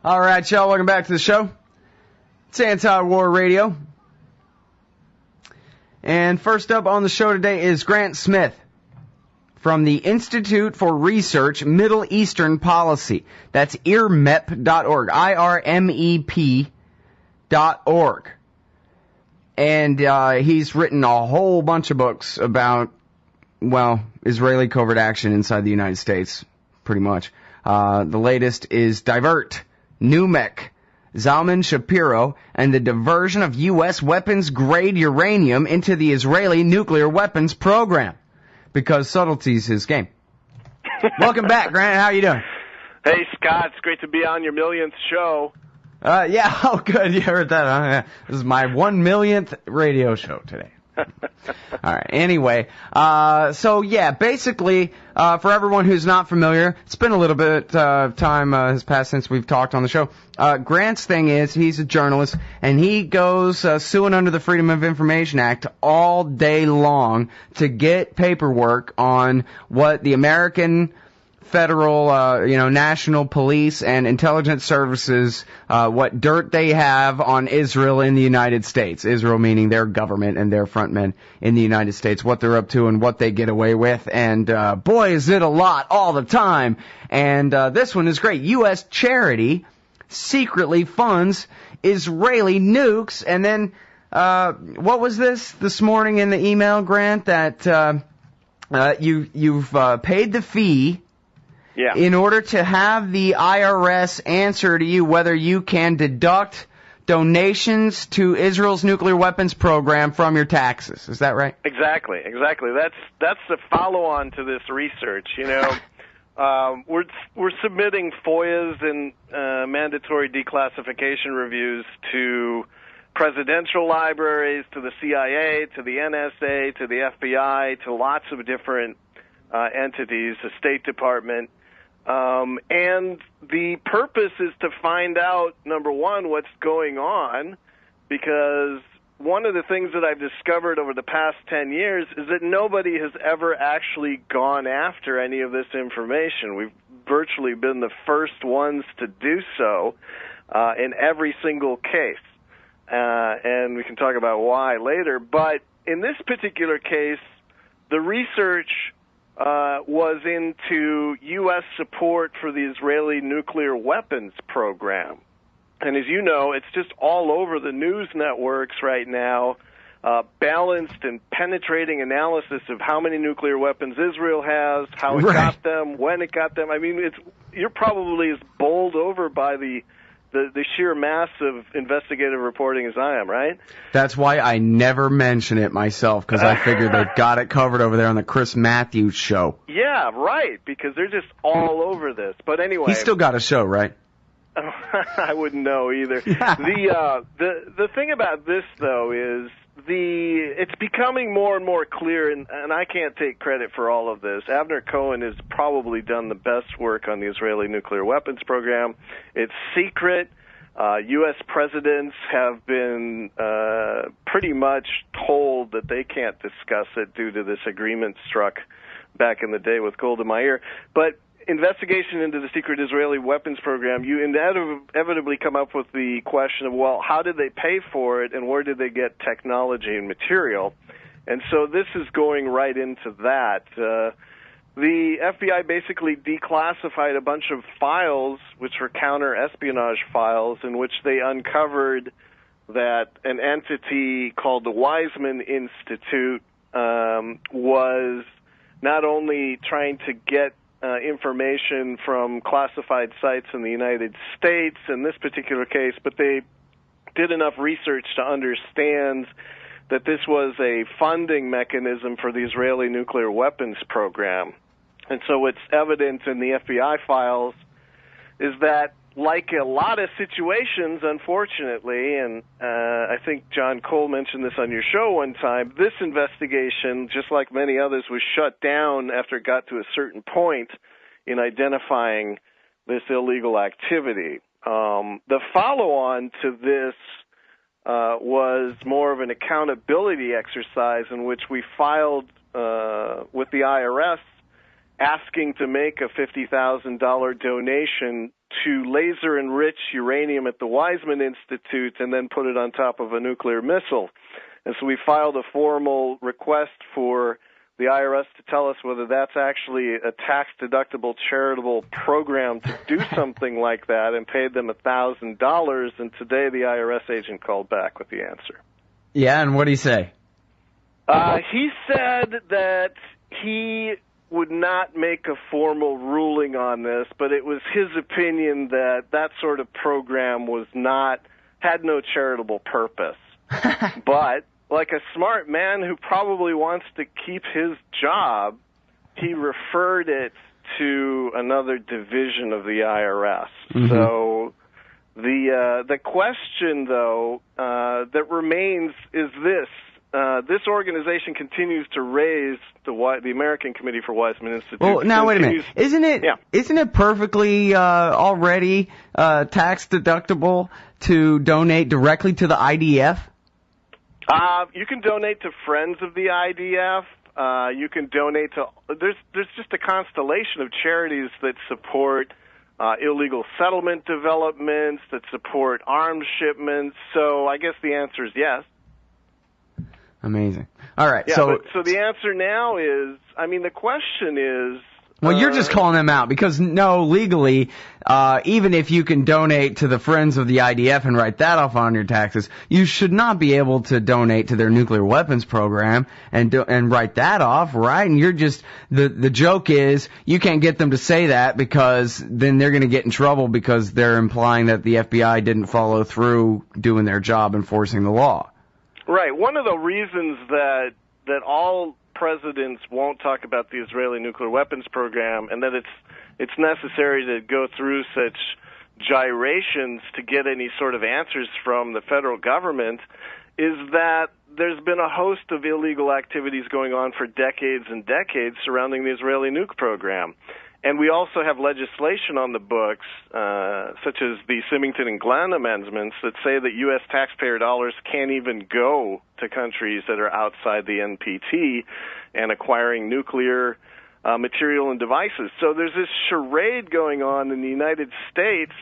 All right, y'all, welcome back to the show. It's Anti-War Radio. And first up on the show today is Grant Smith from the Institute for Research Middle Eastern Policy. That's IRMEP.org, IRMEP.org. And he's written a whole bunch of books about, well, Israeli covert action inside the United States, pretty much. The latest is Divert, NUMEC, Zalman Shapiro, and the diversion of U.S. weapons-grade uranium into the Israeli nuclear weapons program. Because subtlety's his game. Welcome back, Grant. How you doing? Hey, Scott. It's great to be on your millionth show. Yeah, oh, good. You heard that, huh? Yeah. This is my 1 millionth radio show today. All right. Anyway, so yeah, basically, for everyone who's not familiar, it's been a little bit of time has passed since we've talked on the show. Grant's thing is he's a journalist, and he goes suing under the Freedom of Information Act all day long to get paperwork on what the American federal, national police and intelligence services, what dirt they have on Israel in the United States. Israel meaning their government and their frontmen in the United States, what they're up to and what they get away with. And, boy, is it a lot all the time. And, this one is great. U.S. charity secretly funds Israeli nukes. And then, what was this morning in the email, Grant, that, you've paid the fee. Yeah. In order to have the IRS answer to you whether you can deduct donations to Israel's nuclear weapons program from your taxes. Is that right? Exactly. That's the follow-on to this research. We're submitting FOIAs and mandatory declassification reviews to presidential libraries, to the CIA, to the NSA, to the FBI, to lots of different entities, the State Department. And the purpose is to find out, number one, what's going on, because one of the things that I've discovered over the past 10 years is that nobody has ever actually gone after any of this information. We've virtually been the first ones to do so in every single case. And we can talk about why later. But in this particular case, the research was into U.S. support for the Israeli nuclear weapons program. And as you know, it's just all over the news networks right now, balanced and penetrating analysis of how many nuclear weapons Israel has, how it got them, when it got them. I mean, you're probably as bowled over by the sheer mass of investigative reporting as I am, right? That's why I never mention it myself, because I figure they've got it covered over there on the Chris Matthews show. Yeah, right, because they're just all over this. But anyway, he's still got a show, right? I wouldn't know either. The thing about this, though, is it's becoming more and more clear, and I can't take credit for all of this. Avner Cohen has probably done the best work on the Israeli nuclear weapons program. It's secret. U.S. presidents have been pretty much told that they can't discuss it due to this agreement struck back in the day with Golda Meir. But investigation into the secret Israeli weapons program, you inevitably come up with the question of, well, how did they pay for it and where did they get technology and material? And so this is going right into that. The FBI basically declassified a bunch of files, which were counter-espionage files, in which they uncovered that an entity called the Weizmann Institute was not only trying to get information from classified sites in the United States in this particular case, but they did enough research to understand that this was a funding mechanism for the Israeli nuclear weapons program. And so what's evident in the FBI files is that, like a lot of situations, unfortunately, and I think John Cole mentioned this on your show one time, this investigation, just like many others, was shut down after it got to a certain point in identifying this illegal activity. The follow-on to this was more of an accountability exercise in which we filed with the IRS asking to make a $50,000 donation to laser enrich uranium at the Weizmann Institute and then put it on top of a nuclear missile. And so we filed a formal request for the IRS to tell us whether that's actually a tax-deductible charitable program to do something like that, and paid them $1,000. And today the IRS agent called back with the answer. Yeah, and what did he say? He said that he would not make a formal ruling on this, but it was his opinion that that sort of program had no charitable purpose. But like a smart man who probably wants to keep his job, he referred it to another division of the IRS. Mm-hmm. So the question, though, that remains is this. This organization continues to raise the American Committee for Weizmann Institute. Well, now wait a minute. Isn't it perfectly already tax deductible to donate directly to the IDF? You can donate to friends of the IDF. You can donate to there's just a constellation of charities that support illegal settlement developments, that support arms shipments. So I guess the answer is yes. Amazing. All right. Yeah, so the answer now is, the question is. Well, you're just calling them out because, no, legally, even if you can donate to the Friends of the IDF and write that off on your taxes, you should not be able to donate to their nuclear weapons program and write that off, right? And you're just, the joke is you can't get them to say that because then they're going to get in trouble because they're implying that the FBI didn't follow through doing their job enforcing the law. Right. One of the reasons that all presidents won't talk about the Israeli nuclear weapons program, and that it's necessary to go through such gyrations to get any sort of answers from the federal government, is that there's been a host of illegal activities going on for decades and decades surrounding the Israeli nuke program. And we also have legislation on the books, such as the Symington and Glenn amendments, that say that U.S. taxpayer dollars can't even go to countries that are outside the NPT and acquiring nuclear material and devices. So there's this charade going on in the United States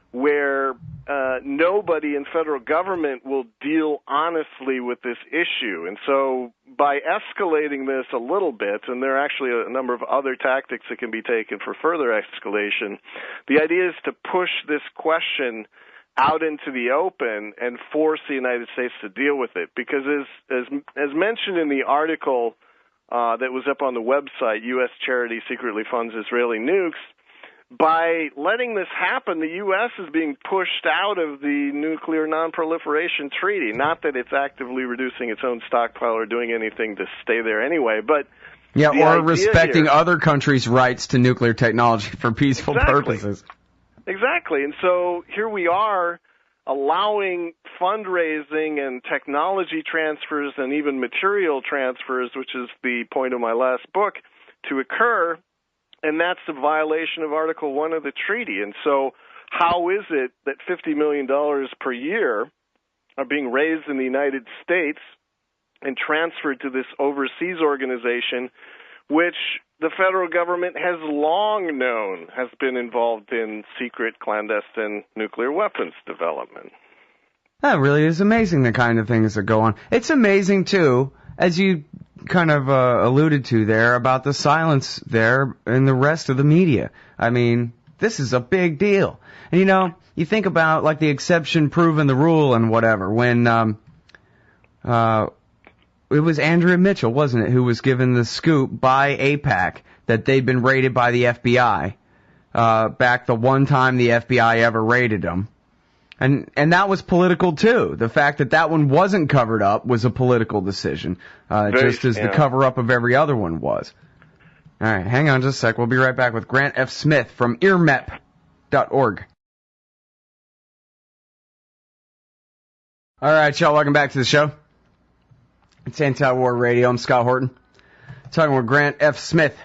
where nobody in federal government will deal honestly with this issue. And so by escalating this a little bit, and there are actually a number of other tactics that can be taken for further escalation, the idea is to push this question out into the open and force the United States to deal with it. Because as mentioned in the article that was up on the website, U.S. charity secretly funds Israeli nukes, by letting this happen, the U.S. is being pushed out of the Nuclear Non-Proliferation Treaty. Not that it's actively reducing its own stockpile or doing anything to stay there anyway, but or respecting other countries' rights to nuclear technology for peaceful purposes. Exactly. And so here we are allowing fundraising and technology transfers and even material transfers, which is the point of my last book, to occur. And that's a violation of Article 1 of the treaty. And so how is it that $50 million per year are being raised in the United States and transferred to this overseas organization, which the federal government has long known has been involved in secret, clandestine nuclear weapons development? That really is amazing, the kind of things that go on. It's amazing, too, as you kind of alluded to there, about the silence there in the rest of the media. I mean, this is a big deal. And, you think about, like, the exception proving the rule and whatever, when it was Andrea Mitchell, wasn't it, who was given the scoop by AIPAC that they'd been raided by the FBI back the one time the FBI ever raided them. And that was political, too. The fact that one wasn't covered up was a political decision, just as the cover-up of every other one was. All right, hang on just a sec. We'll be right back with Grant F. Smith from earmep.org. All right, y'all, welcome back to the show. It's Anti-War Radio. I'm Scott Horton. Talking with Grant F. Smith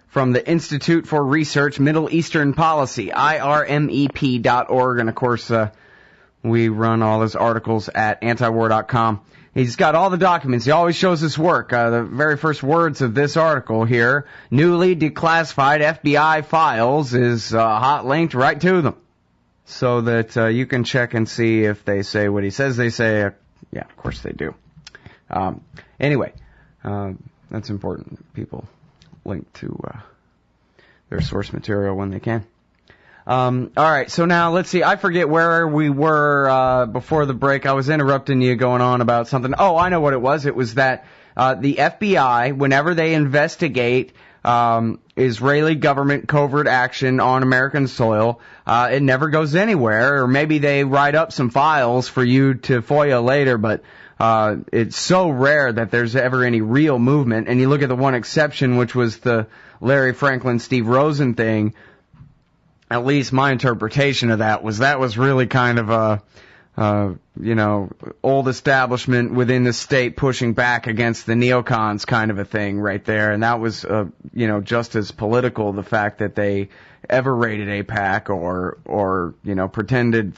from the Institute for Research Middle Eastern Policy, IRMEP.org. And, of course, We run all his articles at antiwar.com. He's got all the documents. He always shows his work. The very first words of this article here, newly declassified FBI files, is hot linked right to them. So that you can check and see if they say what he says they say. Yeah, of course they do. Anyway, that's important. People link to their source material when they can. All right, so now let's see. I forget where we were before the break. I was interrupting you going on about something. Oh, I know what it was. It was that the FBI, whenever they investigate Israeli government covert action on American soil, it never goes anywhere. Or maybe they write up some files for you to FOIA later, but it's so rare that there's ever any real movement. And you look at the one exception, which was the Larry Franklin, Steve Rosen thing. At least my interpretation of that was really kind of a, old establishment within the state pushing back against the neocons kind of a thing right there. And that was, just as political, the fact that they ever raided AIPAC or pretended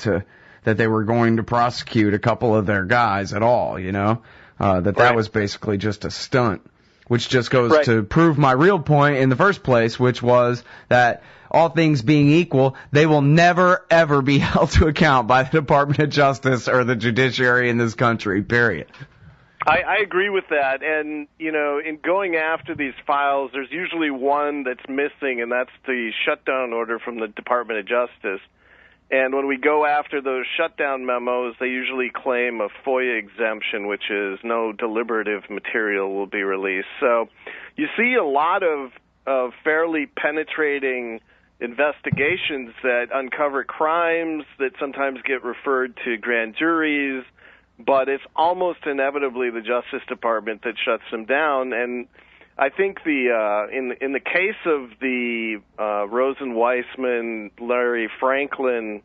that they were going to prosecute a couple of their guys at all, that was basically just a stunt, which just goes to prove my real point in the first place, which was that all things being equal, they will never, ever be held to account by the Department of Justice or the judiciary in this country, period. I agree with that. And, in going after these files, there's usually one that's missing, and that's the shutdown order from the Department of Justice. And when we go after those shutdown memos, they usually claim a FOIA exemption, which is no deliberative material will be released. So you see a lot of fairly penetrating investigations that uncover crimes that sometimes get referred to grand juries, but it's almost inevitably the Justice Department that shuts them down. And I think in the case of the Rosen Weissman, Larry Franklin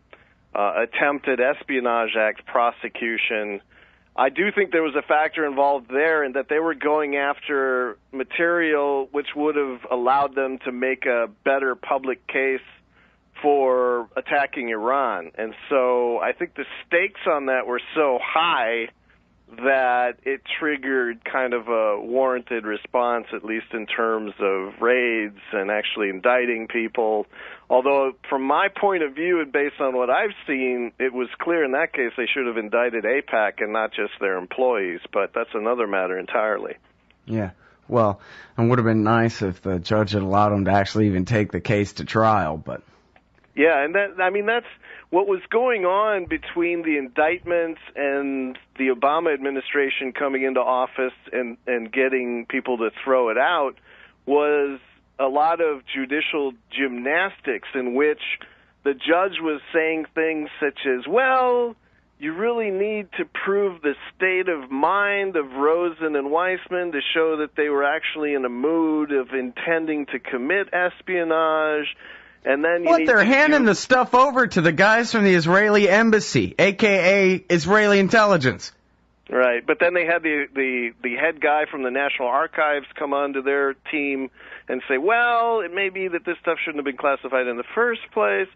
attempted Espionage Act prosecution, I do think there was a factor involved there in that they were going after material which would have allowed them to make a better public case for attacking Iran. And so I think the stakes on that were so high that it triggered kind of a warranted response, at least in terms of raids and actually indicting people. Although, from my point of view, and based on what I've seen, it was clear in that case they should have indicted AIPAC and not just their employees, but that's another matter entirely. Yeah, well, it would have been nice if the judge had allowed them to actually even take the case to trial, but... Yeah, and that's what was going on between the indictments and the Obama administration coming into office and getting people to throw it out was a lot of judicial gymnastics in which the judge was saying things such as, well, you really need to prove the state of mind of Rosen and Weissman to show that they were actually in a mood of intending to commit espionage. And then they're handing the stuff over to the guys from the Israeli embassy, a.k.a. Israeli intelligence. Right, but then they had the head guy from the National Archives come onto their team and say, well, it may be that this stuff shouldn't have been classified in the first place.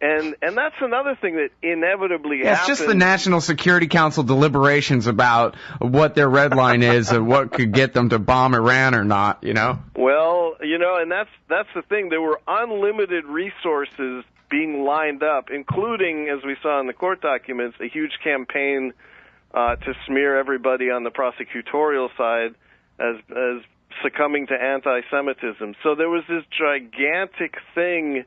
And that's another thing that inevitably happens. It's just the National Security Council deliberations about what their red line is and what could get them to bomb Iran or not, Well, and that's the thing. There were unlimited resources being lined up, including, as we saw in the court documents, a huge campaign to smear everybody on the prosecutorial side as succumbing to anti-Semitism. So there was this gigantic thing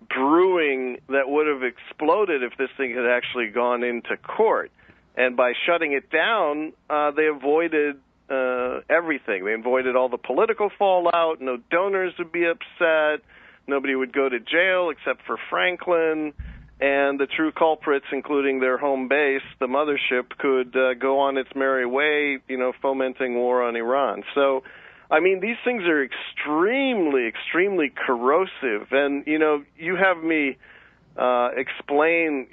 brewing that would have exploded if this thing had actually gone into court. And by shutting it down, they avoided everything. They avoided all the political fallout. No donors would be upset. Nobody would go to jail except for Franklin. And the true culprits, including their home base, the mothership, could go on its merry way, fomenting war on Iran. So, these things are extremely, extremely corrosive. And, you have me explain,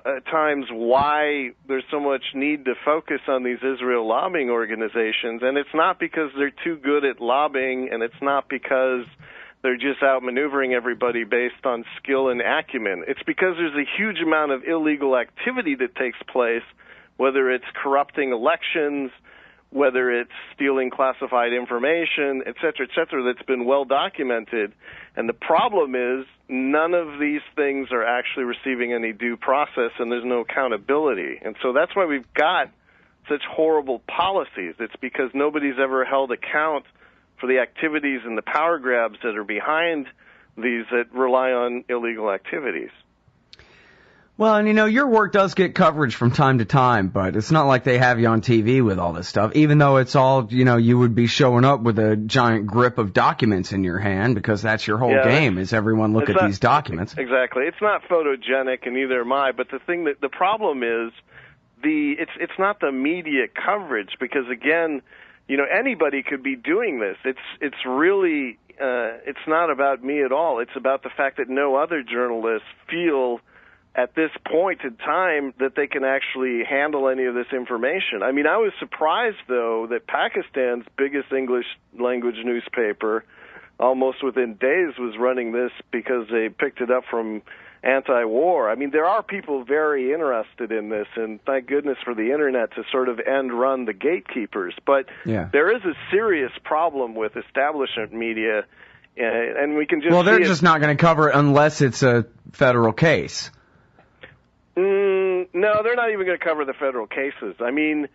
at times why there's so much need to focus on these Israel lobbying organizations. And it's not because they're too good at lobbying, and it's not because they're just outmaneuvering everybody based on skill and acumen. It's because there's a huge amount of illegal activity that takes place, whether it's corrupting elections, whether it's stealing classified information, et cetera, that's been well documented. And the problem is none of these things are actually receiving any due process, and there's no accountability. And so that's why we've got such horrible policies. It's because nobody's ever held account for the activities and the power grabs that are behind these that rely on illegal activities. Well, and your work does get coverage from time to time, but it's not like they have you on TV with all this stuff, even though it's all, you would be showing up with a giant grip of documents in your hand, because that's your whole game, is everyone look at these documents. Exactly. It's not photogenic, and neither am I, but the problem is it's not the media coverage, because again, anybody could be doing this. It's really, it's not about me at all. It's about the fact that no other journalists feel at this point in time that they can actually handle any of this information. I mean, I was surprised, though, that Pakistan's biggest English language newspaper, almost within days, was running this because they picked it up from anti-war. I mean, there are people very interested in this, and thank goodness for the Internet to sort of end-run the gatekeepers. But there is a serious problem with establishment media, and we can just they're just not going to cover it unless it's a federal case. No, they're not even going to cover the federal cases. I mean,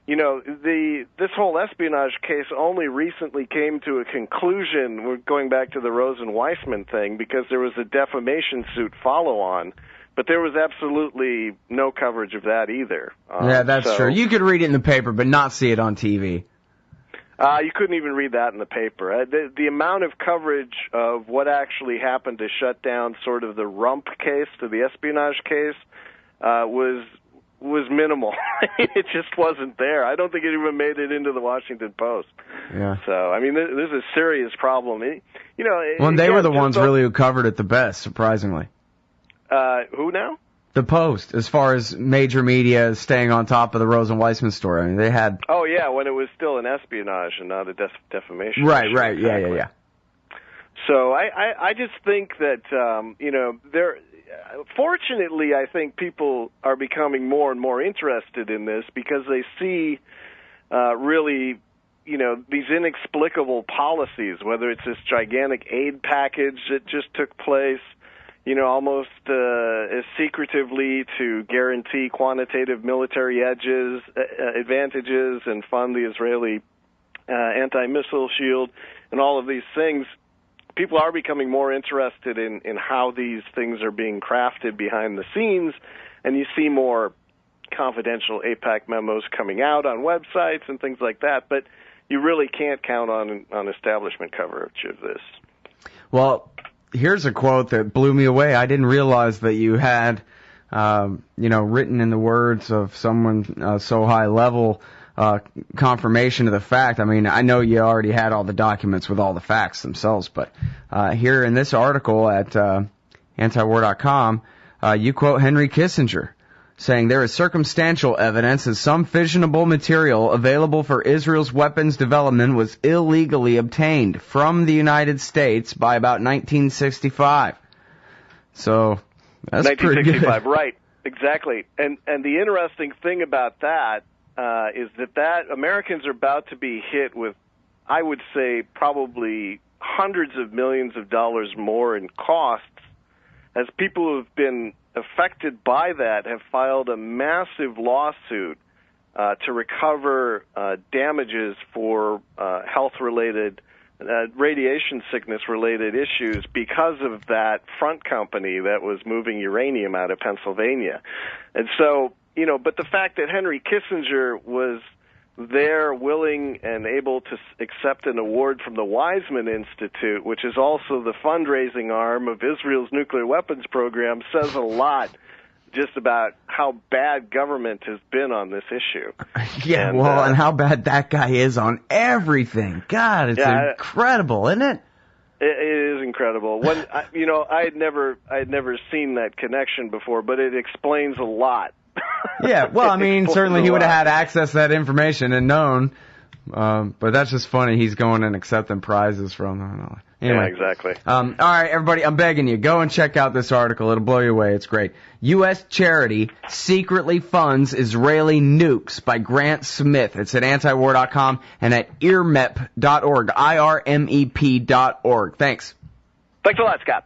this whole espionage case only recently came to a conclusion. We're going back to the Rosen-Weissman thing, because there was a defamation suit follow-on, but there was absolutely no coverage of that either. Yeah, that's true. You could read it in the paper, but not see it on TV. You couldn't even read that in the paper. The amount of coverage of what actually happened to shut down sort of the rump case to the espionage case was minimal. It just wasn't there. I don't think it even made it into the Washington Post. Yeah. So, I mean, this is a serious problem. They were the ones really who covered it the best, surprisingly. Who now? The Post, as far as major media staying on top of the Rosen-Weissman story. I mean, they had... Oh, yeah, when it was still an espionage and not a defamation. Right, issue. right, Exactly. yeah. So I just think that, fortunately, I think people are becoming more and more interested in this because they see really, these inexplicable policies, whether it's this gigantic aid package that just took place, almost as secretively to guarantee quantitative military advantages and fund the Israeli anti-missile shield and all of these things. People are becoming more interested in how these things are being crafted behind the scenes, and you see more confidential AIPAC memos coming out on websites and things like that, but you really can't count on establishment coverage of this. Well, here's a quote that blew me away. I didn't realize that you had, written in the words of someone so high level, confirmation of the fact. I mean, I know you already had all the documents with all the facts themselves, but here in this article at antiwar.com, you quote Henry Kissinger saying there is circumstantial evidence that some fissionable material available for Israel's weapons development was illegally obtained from the United States by about 1965. So that's pretty good. 1965, right, exactly. And the interesting thing about that is that Americans are about to be hit with, I would say, probably hundreds of millions of dollars more in costs, as people who have been affected by that have filed a massive lawsuit to recover damages for health-related, radiation sickness-related issues because of that front company that was moving uranium out of Pennsylvania. And so, but the fact that Henry Kissinger was there willing and able to accept an award from the Weizmann Institute, which is also the fundraising arm of Israel's nuclear weapons program, says a lot just about how bad government has been on this issue. Yeah, and how bad that guy is on everything. God, it's incredible, isn't it? It is incredible. When I had never seen that connection before, but it explains a lot. Yeah, well, I mean, certainly he would have had access to that information and known But that's just funny. He's going and accepting prizes from them. Anyway. Yeah, exactly. All right, everybody, I'm begging you, go and check out this article. It'll blow you away. It's great. U.S. charity secretly funds Israeli nukes by Grant Smith. It's at antiwar.com and at irmep.org, IRMEP.org. Thanks. Thanks a lot, Scott.